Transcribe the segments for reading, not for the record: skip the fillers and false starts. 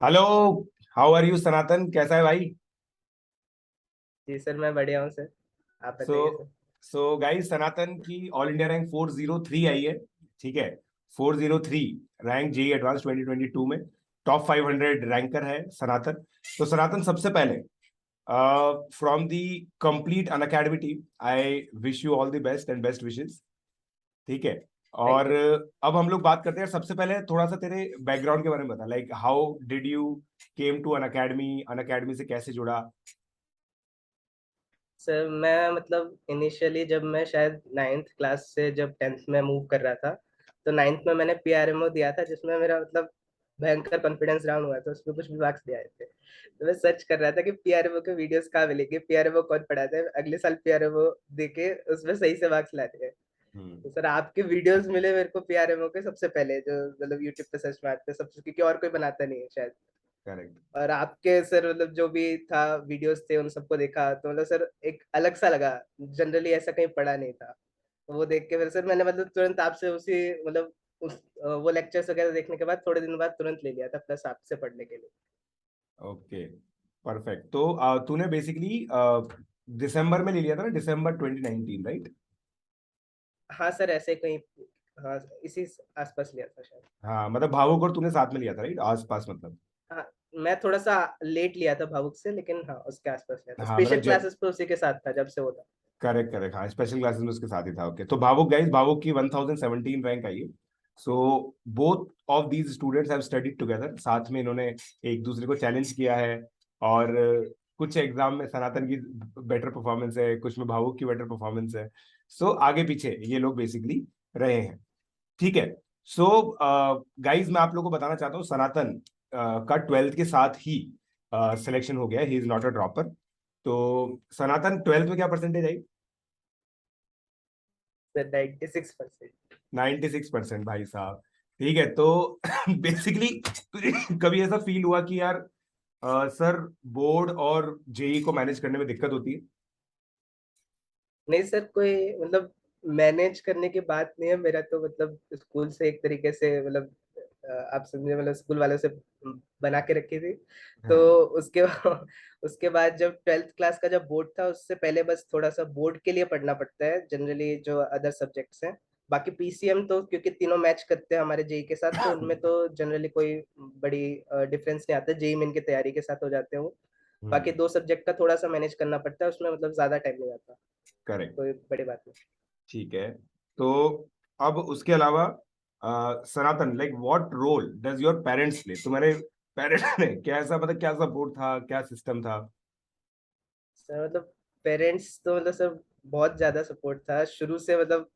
Hello. How are you सनातन, कैसा है भाई? जी सर, मैं बढ़िया हूँ सर। आप सो बताइए सर। सो गाइस, सनातन की ऑल इंडिया रैंक 403 आई है। ठीक है, 403 रैंक जेई एडवांस 2022 में। टॉप 500 रैंकर है सनातन। तो सनातन, सबसे पहले from the complete Unacademy team, I wish you all the best and best wishes. ठीक है। थैंक और यू सर। अब हम लोग बात करते हैं। सबसे पहले थोड़ा सा तेरे बैकग्राउंड के बारे में बता, like how did you came to Unacademy से कैसे जुड़ा? सर मैं मतलब इनिशियली जब मैं शायद नाइन्थ क्लास से जब टेंथ में मूव कर रहा था, तो नाइन्थ में मैंने पीआरएमओ दिया था, जिसमें मेरा मतलब भयंकर कॉन्फिडेंस डाउन हुआ था। उसमें कुछ भी मार्क्स नहीं आए थे, तो मैं सर्च कर रहा था कि पीआरएमओ के वीडियोस कहाँ मिलेंगे, पीआरएमओ कौन पढ़ाता है, अगले साल पीआरएमओ दे के उसमें सही से मार्क्स लाने हैं। हम्म। तो सर आपके वीडियोस मिले मेरे को पीआरएमओ के सबसे पहले, जो मतलब यूट्यूब पे सर्च मारते हैं सबसे, क्योंकि और कोई बनाता नहीं है शायद। करेक्ट। और आपके सर मतलब जो भी था वीडियोस थे उन सबको देखा, तो मतलब सर एक अलग सा लगा। जनरली ऐसा कहीं पढ़ा नहीं था। तो वो देख के फिर सर मैंने मतलब तुरंत आपसे उसी मतलब उस वो लेक्चर्स वगैरह देखने के बाद थोड़े दिन बाद तुरंत ले लिया था प्लस आपसे पढ़ने के लिए। Okay, perfect. तो तूने बेसिकली दिसंबर में ले लिया था ना, दिसंबर 2019, राइट? हाँ सर, ऐसे कहीं। हाँ, इसी आसपास लिया था शायद। हाँ, मतलब भावुक और तूने साथ में लिया था, राइट? आस पास मतलब। हाँ, मैं थोड़ा सा लेट लिया था भावुक से, लेकिन हाँ उसके आसपास लिया था। हाँ मतलब स्पेशल क्लासेस पे उसी के साथ था जब से वो था। करेक्ट करेक्ट, हाँ, स्पेशल क्लासेस में उसके साथ ही था। ओके, तो भावुक गाइस, भावुक की 1017 रैंक आई है। So both of these students have studied together, साथ में इन्होंने एक दूसरे को चैलेंज किया है। और कुछ एग्जाम में सनातन की बेटर परफॉर्मेंस है, कुछ में भावुक की बेटर परफॉर्मेंस है। सो आगे पीछे ये लोग बेसिकली रहे हैं। ठीक है। सो गाइज, मैं आप लोगों को बताना चाहता हूँ, सनातन का 12th के साथ ही सिलेक्शन हो गया। He is not a dropper. तो सनातन 12th में क्या परसेंटेज आई? सर 96%। 96% भाई साहब। ठीक है। तो बेसिकली कभी ऐसा फील हुआ कि यार सर, बोर्ड और जेई को मैनेज करने में दिक्कत होती है? नहीं सर, कोई मतलब मैनेज करने की बात नहीं है। मेरा तो मतलब स्कूल से एक तरीके से मतलब आप समझे, मतलब स्कूल वालों से बना के रखी थी। तो हाँ। उसके उसके बाद जब ट्वेल्थ क्लास का जब बोर्ड था, उससे पहले बस थोड़ा सा बोर्ड के लिए पढ़ना पड़ता है जनरली, जो अदर सब्जेक्ट्स हैं। बाकी पीसीएम तो क्योंकि तीनों मैच करते हैं हमारे जेई के साथ, तो उनमें तो जनरली कोई बड़ी डिफरेंस नहीं आता। जेई मेन की तैयारी के साथ हो जाते हैं वो। बाकी हम्म। दो सब्जेक्ट का थोड़ा सा मैनेज करना पड़ता है, उसमें मतलब ज्यादा टाइम नहीं जाता। करेक्ट। कोई बड़ी बात नहीं। ठीक है। तो अब उसके अलावा Sanatan, like what role does your parents play? तुम्हारे पेरेंट्स ने कैसा, मतलब क्या सपोर्ट था, क्या सिस्टम था? सर मतलब पेरेंट्स तो मतलब सर बहुत ज्यादा सपोर्ट था शुरू से। मतलब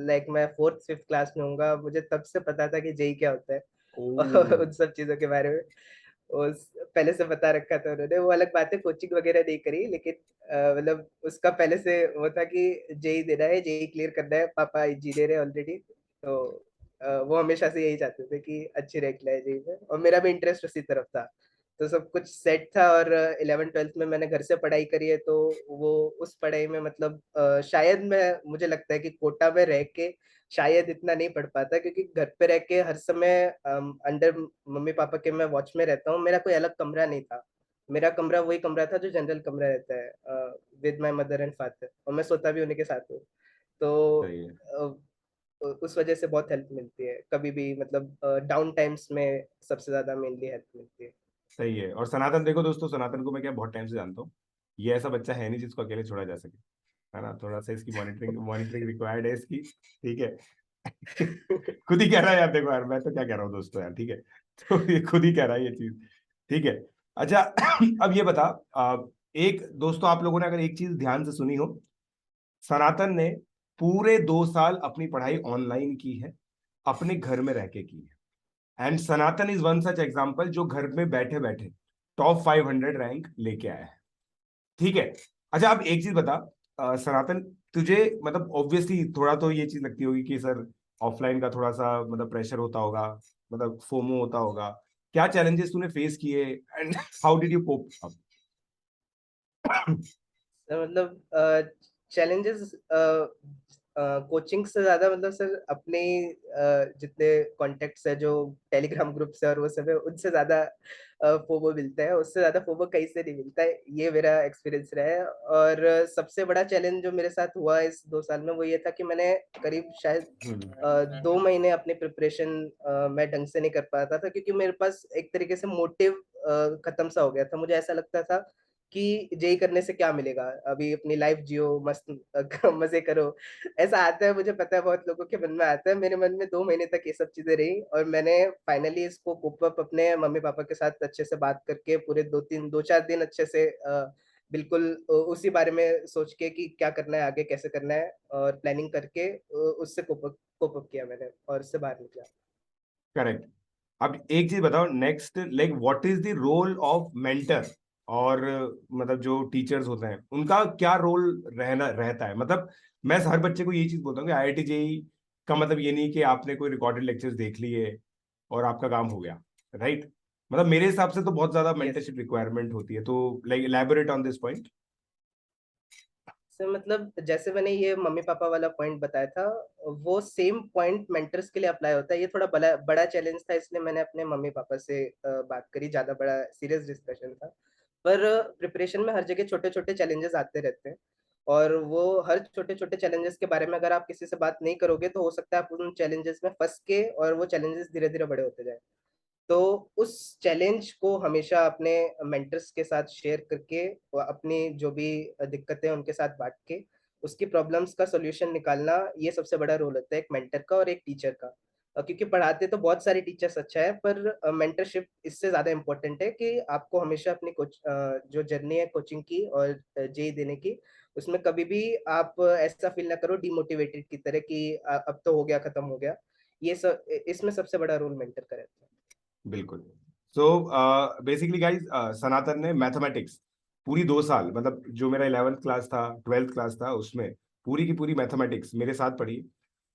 लाइक मैं फोर्थ फिफ्थ क्लास में होऊंगा, मुझे तब से पता था कि जेई क्या होता है। ओ। और उन सब चीजों के बारे में उस पहले से बता रखा था उन्होंने। वो अलग बात है, कोचिंग वगैरह नहीं करी, लेकिन मतलब उसका पहले से वो था कि जेई देना है, जेई क्लियर करना है। पापा इंजीनियर है ऑलरेडी, तो वो हमेशा से यही चाहते थे कि अच्छी रैंक लाए जेई में, और मेरा भी इंटरेस्ट उसी तरफ था। तो सब कुछ सेट था। और 11th 12th में मैंने घर से पढ़ाई करी है, तो वो उस पढ़ाई में मतलब शायद मैं मुझे लगता है कि कोटा में रह के शायद इतना नहीं पढ़ पाता, क्योंकि घर पे रह के हर समय अंडर मम्मी पापा के मैं वॉच में रहता हूँ। मेरा कोई अलग कमरा नहीं था। मेरा कमरा वही कमरा था जो जनरल कमरा रहता है, with my mother and father, और मैं सोता भी उन्हीं के साथ हूँ। तो सही है। उस वजह से बहुत हेल्प मिलती है कभी भी, मतलब डाउन टाइम्स में सबसे ज्यादा मेनली हेल्प मिलती है। सही है। और सनातन, देखो दोस्तों, सनातन को मैं क्या बहुत टाइम से जानता हूँ। ये ऐसा बच्चा है नहीं जिसको अकेले छोड़ा जा सके। है ना? थोड़ा सा इसकी मॉनिटरिंग मॉनिटरिंग रिक्वायर्ड है इसकी। ठीक है। खुद ही कह रहा है यार, देखो यार, मैं तो क्या कह रहा हूँ दोस्तों यार, ठीक है। तो ये खुद ही कह रहा है ये चीज। ठीक है। अच्छा, अब ये बता, एक दोस्तों, आप लोगों ने अगर एक चीज ध्यान से सुनी हो, सनातन ने पूरे 2 साल अपनी पढ़ाई ऑनलाइन की है, अपने घर में रह के की है। And Sanatan is one such example जो घर में बैठे बैठे टॉप 500 रैंक लेके आया है। ठीक है। अच्छा, अब एक चीज बता, सनातन, तुझे मतलब ऑब्वियसली थोड़ा तो ये चीज लगती होगी कि सर, ऑफलाइन का थोड़ा सा मतलब प्रेशर होता होगा, मतलब फोमो होता होगा। क्या चैलेंजेस तूने फेस किए and how did you cope up? तो मतलब चैलेंजेस कोचिंग से ज़्यादा मतलब सर अपने जितने कॉन्टेक्ट्स है जो टेलीग्राम ग्रुप से और वो सब है उनसे ज़्यादा फोमो मिलता है, उससे ज़्यादा फोमो कहीं से नहीं मिलता है, ये मेरा एक्सपीरियंस रहा है। और सबसे बड़ा चैलेंज जो मेरे साथ हुआ इस 2 साल में वो ये था कि मैंने करीब शायद 2 महीने अपनी प्रिपरेशन मैं ढंग से नहीं कर पाता था, क्योंकि मेरे पास एक तरीके से मोटिव खत्म सा हो गया था। मुझे ऐसा लगता था कि जेई करने से क्या मिलेगा, अभी अपनी लाइफ जियो, मस्त मजे करो, ऐसा आता है। मुझे पता है बहुत लोगों के मन में आता है, मेरे मन में 2 महीने तक ये सब चीजें रही, और मैंने फाइनली इसको कोप अप अपने मम्मी पापा के साथ अच्छे से बात करके पूरे 2-4 दिन अच्छे से बिल्कुल उसी बारे में सोच के कि क्या करना है आगे, कैसे करना है, और प्लानिंग करके उससे कोप अप किया मैंने और उससे बाहर निकला। करेक्ट। अब एक चीज बताओ next, like what is the role of mentor, और मतलब जो टीचर्स होते हैं उनका क्या रोल रहना रहता है। मतलब मैं हर बच्चे को ये चीज बोलता हूँ कि आईआईटी जेई का मतलब ये नहीं कि आपने कोई रिकॉर्डेड लेक्चर्स देख लिए और आपका काम हो गया, राइट। मतलब मेरे हिसाब से तो बहुत ज्यादा यस मेंटरशिप रिक्वायरमेंट होती है, तो like elaborate on this point. Sir, मतलब जैसे मैंने ये मम्मी पापा वाला पॉइंट बताया था, वो सेम पॉइंट मेंटर्स के लिए अप्लाई होता है। ये थोड़ा बड़ा बड़ा चैलेंज था, इसलिए मैंने अपने मम्मी पापा से बात करी, ज्यादा बड़ा सीरियस डिस्कशन था। पर प्रिपरेशन में हर जगह छोटे छोटे चैलेंजेस आते रहते हैं, और वो हर छोटे छोटे चैलेंजेस के बारे में अगर आप किसी से बात नहीं करोगे तो हो सकता है आप उन चैलेंजेस में फंस के और वो चैलेंजेस धीरे धीरे बड़े होते जाए। तो उस चैलेंज को हमेशा अपने मेंटर्स के साथ शेयर करके और अपनी जो भी दिक्कतें हैं उनके साथ बांट के उसकी प्रॉब्लम्स का सॉल्यूशन निकालना, ये सबसे बड़ा रोल होता है एक मेंटर का और एक टीचर का। क्योंकि पढ़ाते तो बहुत सारे टीचर्स अच्छा है, पर मेंटरशिप इससे ज्यादा इम्पोर्टेंट है कि आपको हमेशा अपनी जो जर्नी है कोचिंग की और जेई देने की, उसमें कभी भी आप ऐसा फील ना करो डिमोटिवेटेड की तरह कि अब तो हो गया, खत्म हो गया। ये सब इसमें सबसे बड़ा रोल मेंटर का रहता है। बिल्कुल। सो बेसिकली गाइज, सनातन ने मैथमेटिक्स पूरी 2 साल, मतलब जो मेरा 11th क्लास था, 12th क्लास था, उसमें पूरी की पूरी मैथमेटिक्स मेरे साथ पढ़ी।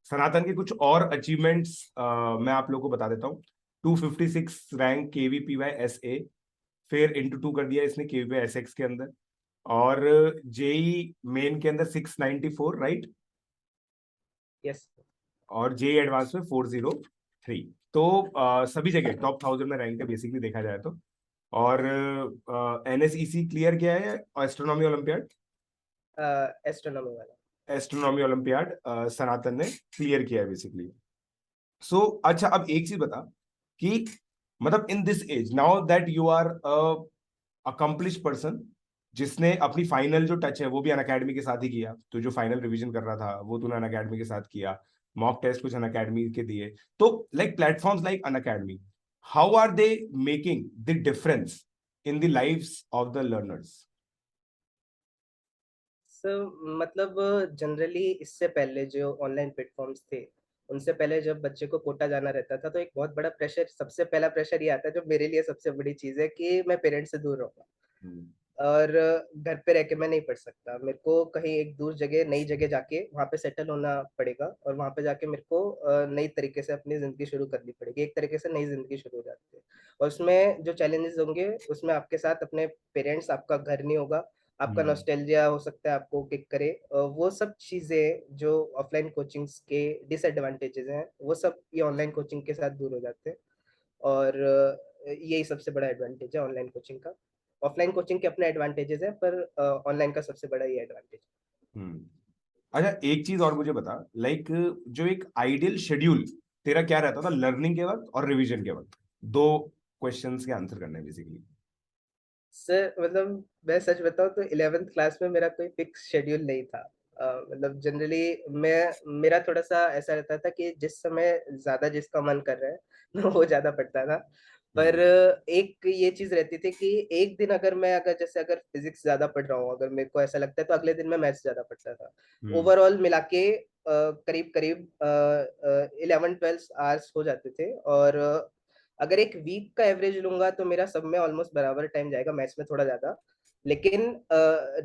सनातन के कुछ और अचीवमेंट्स मैं आप लोगों को बता देता हूँ। 256 रैंक KVPY SA, फिर इंटू 2 कर दिया इसने KVPY SX के अंदर, और जेई मेन के अंदर 694, राइट। यस। और जेई एडवांस में 403। तो सभी जगह टॉप 1000 में रैंक है बेसिकली देखा जाए तो। और NSEC क्लियर किया है, एस्ट्रोनॉमी ओलंपियाड। एस्ट्रोनॉमी वाला। एस्ट्रोनॉमी ओलंपियाड सनातन ने क्लियर किया है बेसिकली। सो अच्छा, अब एक चीज बता कि मतलब in this age now that you are accomplished person, जिसने अपनी फाइनल जो टच है वो भी अन अकेडमी के साथ ही किया, तो जो फाइनल रिवीजन कर रहा था वो तूने अन अकेडमी के साथ किया, मॉक टेस्ट कुछ अन अकेडमी के दिए, तो like platforms like Unacademy, how are they making the difference in the lives of the learners. Sir मतलब जनरली इससे पहले जो ऑनलाइन प्लेटफॉर्म्स थे, उनसे पहले जब बच्चे को कोटा जाना रहता था तो एक बहुत बड़ा प्रेशर, सबसे पहला प्रेशर ये आता है जो मेरे लिए सबसे बड़ी चीज है कि मैं पेरेंट्स से दूर रहूंगा और घर पे रह के मैं नहीं पढ़ सकता। मेरे को कहीं एक दूर जगह, नई जगह जाके वहाँ पे सेटल होना पड़ेगा, और वहाँ पे जाके मेरे को नई तरीके से अपनी जिंदगी शुरू करनी पड़ेगी। एक तरीके से नई जिंदगी शुरू हो जाती है, और उसमें जो चैलेंजेस होंगे उसमें आपके साथ अपने पेरेंट्स, आपका घर नहीं होगा, आपका हम्म। नॉस्टैल्जिया हो सकता है आपको किक करे। वो सब चीजें जो ऑफलाइन कोचिंग्स के डिसएडवांटेजेस हैं वो सब ये ऑनलाइन कोचिंग के साथ दूर हो जाते हैं। और यही सबसे बड़ा एडवांटेज है ऑनलाइन कोचिंग का। ऑफलाइन कोचिंग के अपने एडवांटेजेस हैं, पर ऑनलाइन का सबसे बड़ा ये एडवांटेज। हम्म। अच्छा, एक चीज और मुझे बता, लाइक जो एक आइडियल शेड्यूल तेरा क्या रहता था लर्निंग के वक्त और रिवीजन के वक्त, दो क्वेश्चंस के आंसर करने बेसिकली। सर मतलब मैं सच बताऊं तो 11th क्लास में मेरा कोई फिक्स शेड्यूल नहीं था। मतलब जनरली मेरा थोड़ा सा ऐसा रहता था कि जिस समय ज्यादा जिसका मन कर रहा है मैं वो ज्यादा पढ़ता था। पर हम्म। एक ये चीज रहती थी कि एक दिन अगर जैसे अगर फिजिक्स ज्यादा पढ़ रहा हूँ, अगर मेरे को ऐसा लगता है तो अगले दिन मैं मैथ्स ज्यादा पढ़ता था। हम्म। ओवरऑल मिला के करीब करीब 11-12 आवर्स हो जाते थे। और अगर एक वीक का एवरेज लूंगा तो मेरा सब में ऑलमोस्ट बराबर टाइम जाएगा, मैथ्स में थोड़ा ज्यादा। लेकिन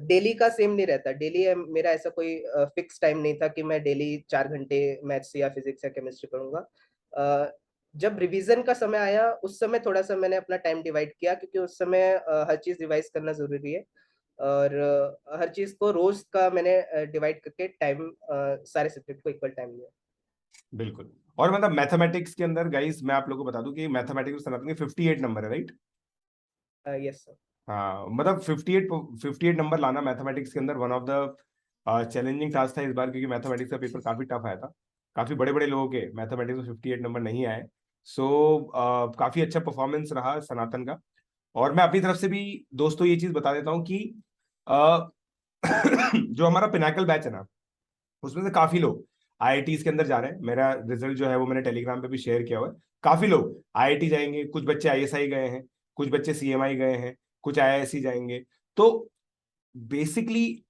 डेली का सेम नहीं रहता। डेली मेरा ऐसा कोई फिक्स टाइम नहीं था कि मैं डेली 4 घंटे मैथ्स या फिजिक्स या केमिस्ट्री पढ़ूंगा। जब रिवीजन का समय आया उस समय थोड़ा सा मैंने अपना टाइम डिवाइड किया, क्योंकि उस समय हर चीज रिवाइज करना जरूरी है। और हर चीज़ को रोज़ का मैंने डिवाइड करके टाइम सारे सब्जेक्ट को इक्वल टाइम दिया। बिल्कुल। और मतलब मैथमेटिक्स के अंदर गाइस मैं आप लोगों को बता दूं कि मैथमेटिक्स में सनातन के 58 नंबर है, राइट? Yes sir. हाँ, मतलब 58 नंबर लाना मैथमेटिक्स के अंदर one of the challenging task था इस बार, क्योंकि मैथमेटिक्स का पेपर काफी टफ आया था। काफी बड़े बड़े लोगों के मैथमेटिक्स में 58 नंबर नहीं आए। सो काफी अच्छा परफॉर्मेंस रहा सनातन का। और मैं अपनी तरफ से भी दोस्तों ये चीज बता देता हूँ कि अ, जो हमारा पिनाकल बैच है ना, उसमें से काफी लोग आईआईटीज के अंदर जा रहे हैं। मेरा रिजल्ट जो है वो मैंने टेलीग्राम पे भी शेयर किया हुआ है। काफी लोग आईआईटी जाएंगे, कुछ बच्चे आईएसआई गए हैं, कुछ बच्चे सीएमआई गए हैं, कुछ आईआईएससी जाएंगे। तो बेसिकली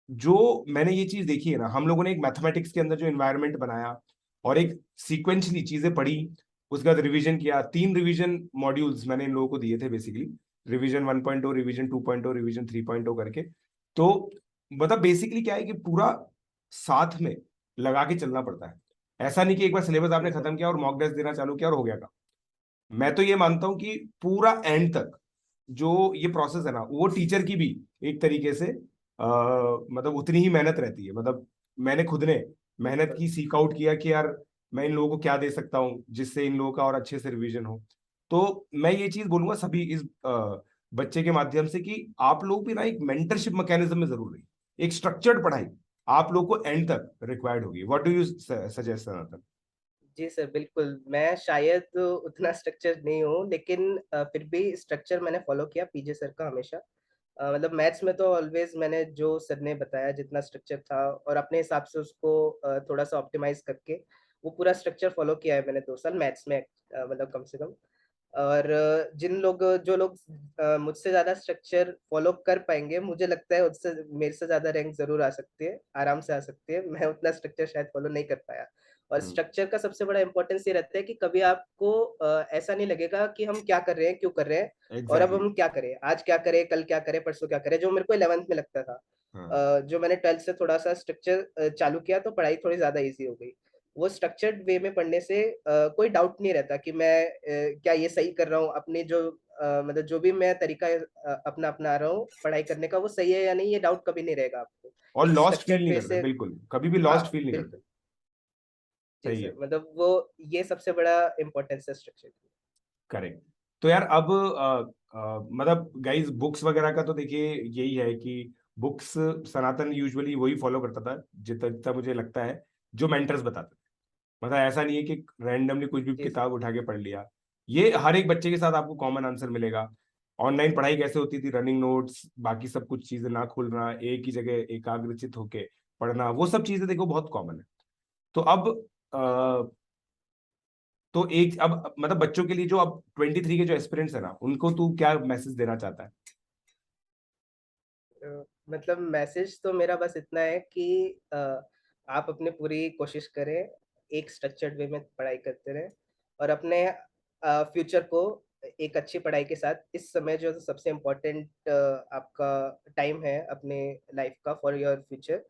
जो मैंने ये चीज देखी है ना, हम लोगों ने एक मैथमेटिक्स के अंदर जो इन्वायरमेंट बनाया और एक सीक्वेंशली चीजें पढ़ी, उसके बाद रिवीजन किया। 3 रिवीजन मॉड्यूल्स मैंने इन लोगों को दिए थे बेसिकली, रिवीजन 1.0, रिवीजन 2.0, रिवीजन 3.0 करके। तो मतलब बेसिकली क्या है कि पूरा साथ में लगा के चलना पड़ता है। ऐसा नहीं कि एक बार सिलेबस आपने खत्म किया और मॉक टेस्ट देना चालू किया और हो गया काम। मैं तो ये मानता हूं कि पूरा एंड तक जो ये प्रोसेस है ना, वो टीचर की भी एक तरीके से मतलब उतनी ही मेहनत रहती है। मतलब मैंने खुद ने मेहनत की, सीक आउट किया कि यार मैं इन लोगों को क्या दे सकता हूँ जिससे इन लोगों का और अच्छे से रिवीजन हो। तो मैं ये चीज बोलूंगा सभी इस बच्चे के माध्यम से कि आप लोग भी ना एक मेंटरशिप मैकेनिज्म में जरूर रहिए। एक स्ट्रक्चर्ड पढ़ाई आप लोग को एंड तक रिक्वायर्ड होगी। What do you suggest Sanatan? जी सर, बिल्कुल। मैं शायद उतना स्ट्रक्चर नहीं हूँ, लेकिन फिर भी स्ट्रक्चर मैंने फ़ॉलो किया पीजे सर का हमेशा। मतलब मैथ्स में तो ऑलवेज़ मैंने जो सर ने बताया जितना स्ट्रक्चर था और अपने हिसाब से उसको थोड़ा-सा ऑप्टिमाइज़ करके वो पूरा स्ट्रक्चर फ़ॉलो किया है मैंने 2 साल मैथ्स में, मतलब कम से कम। और जो लोग मुझसे ज़्यादा स्ट्रक्चर फ़ॉलो कर पाएँगे, मुझे लगता है उससे मेरे से ज़्यादा रैंक ज़रूर आ सकती है, आराम से आ सकती है। मैं उतना स्ट्रक्चर शायद फ़ॉलो नहीं कर पाया। और स्ट्रक्चर का सबसे बड़ा इम्पोर्टेंस ये रहता है कि कभी आपको ऐसा नहीं लगेगा कि हम क्या कर रहे हैं, क्यों कर रहे हैं और अब एग्जैक्टली। हम क्या करें? आज क्या करें, कल क्या करें, परसों क्या करें? जो मेरे को 11th में लगता था। हाँ। जो मैंने 12th से थोड़ा-सा स्ट्रक्चर चालू किया तो पढ़ाई थोड़ी ज़्यादा ईज़ी हो गई। वो स्ट्रक्चर्ड वे में पढ़ने से कोई डाउट नहीं रहता कि मैं क्या ये सही कर रहा हूँ, अपनी जो मतलब जो भी मैं तरीका अपना अपना रहा हूँ पढ़ाई करने का, वो सही है या नहीं, ये डाउट कभी नहीं रहेगा आपको। और एक लॉस्ट फील स्ट्रक्चर्ड नहीं वे करते, से। बिल्कुल कभी भी हाँ, लॉस्ट फील नहीं करते। बिल्कुल। जी सही है। सर, मतलब वो ये सबसे बड़ा इम्पोर्टेंस है स्ट्रक्चर की। करेक्ट। तो यार अब मतलब गाइस बुक्स वगैरह का तो देखिए यही है कि बुक्स सनातन यूजुअली वही फॉलो करता था जितना जितना मुझे लगता है, जो मेंटर्स बताते थे। मतलब ऐसा नहीं है कि रैंडमली कुछ भी जी सर। किताब उठा के पढ़ लिया। ये हर एक बच्चे के साथ आपको कॉमन आंसर मिलेगा। ऑनलाइन पढ़ाई कैसे होती थी, रनिंग नोट्स बाकी सब कुछ चीजें ना खोलना, एक ही जगह एकाग्रचित होके पढ़ना, वो सब चीजें देखो बहुत कॉमन है। तो अब तो एक अब मतलब बच्चों के लिए जो अब 23 के जो एस्पिरेंट्स है ना, उनको तू क्या मैसेज देना चाहता है? मतलब मैसेज तो मेरा बस इतना है कि आप अपनी पूरी कोशिश करें, एक स्ट्रक्चर्ड वे में पढ़ाई करते रहें और अपने फ्यूचर को एक अच्छी पढ़ाई के साथ इस समय जो सबसे इम्पोर्टेंट आपका टाइम है अपने लाइफ का फॉर योर फ्यूचर,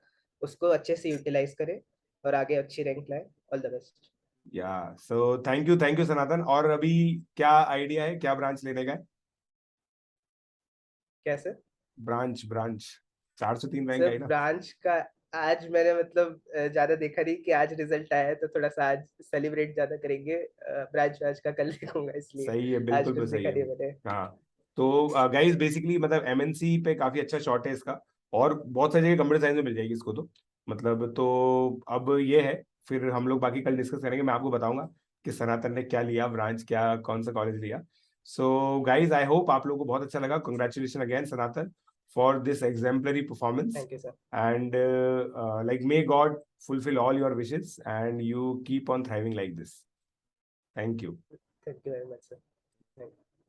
उसको अच्छे से यूटिलाइज़ करें और आगे अच्छी रैंक लाएँ। All the best. या सो थैंक यू सनातन। और अभी क्या आइडिया है, क्या ब्रांच लेने का है? कैसे? Branch branch 403 rank sir I ना। ब्रांच का आज मैंने मतलब ज़्यादा देखा नहीं कि आज रिजल्ट आया है तो थोड़ा-सा आज सेलिब्रेट ज़्यादा करेंगे। ब्रांच व्रांच का कल देखूँगा इसलिए, सही है, आज बिल्कुल कुछ भी सही देखा है। नहीं मैंने। हाँ। तो गाइस बेसिकली मतलब एमएनसी पे काफी अच्छा शॉट है इसका, और बहुत सारी जगह कंप्यूटर साइंस में मिल जाएगी इसको तो। मतलब तो अब ये है, फिर हम लोग बाकी कल डिस्कस करेंगे। मैं आपको बताऊंगा कि सनातन ने क्या लिया ब्रांच, क्या कौन सा कॉलेज लिया। सो गाइज आई होप आप लोगों को बहुत अच्छा लगा। Congratulation again Sanatan for this exemplary performance. Thank you sir. And like may God fulfill all your wishes and you keep on thriving like this. Thank you. Thank you very much sir. Thank